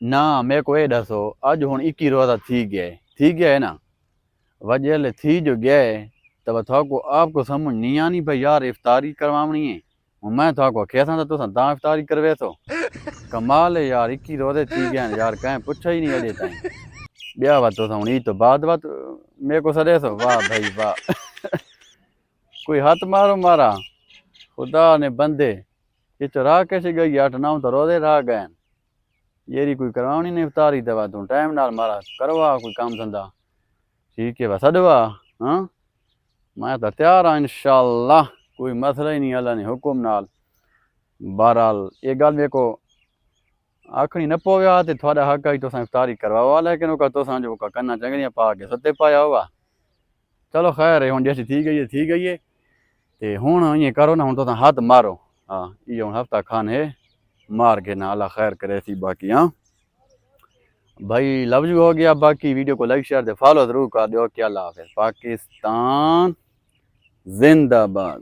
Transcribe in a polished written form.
نہ میرے کو یہ دسو اج ہن 21 روزہ تھی گیا ہے نا وجہ لے تھی جو گیا ہے تو تھا کو آپ کو سمجھ نہیں آنی بھائی یار افطاری کروانی ہے میں تھا کو کہتا تھا تو تا افطاری کروے تو کمال ہے یار 21 روزے تھی گئے یار کہیں پوچھا ہی نہیں اجے تائیں بیا وا تو ہن ای تو بعد وقت میرے کو سدے سو واہ بھائی واہ کوئی ہاتھ مارو مارا خدا نے بندے یہ تو راہ کیسے گئی 8-9 تو روزے راہ گئے یہ کوئی کروانی نہیں افطاری دوا تو ٹائم نال مارا کروا کوئی کام دھندا ٹھیک ہے بس اڈوا ہاں میں تو تیار ہاں انشاءاللہ کوئی مسئلہ ہی نہیں اللہ نے حکم نال بہرحال یہ گل میرے کو آکھنی نہ پویا تے تھوڑا حق ہے تو افطاری کرواوا لیکن وہ تو جو کرنا چنگیاں پا کے ستے پایا ہوا چلو خیر ہے ہن جیسی تھی گئی ہے تے ہن یہ کرو نا ہن تو ہاتھ مارو ہاں یہ ہن ہفتہ کھان ہے مار کے نا اللہ خیر کرے سی باقی ہاں بھائی لفظ ہو گیا باقی ویڈیو کو لائک شیئر دے فالو ضرور کر دیو کہ اللہ حافظ پاکستان زندہ باد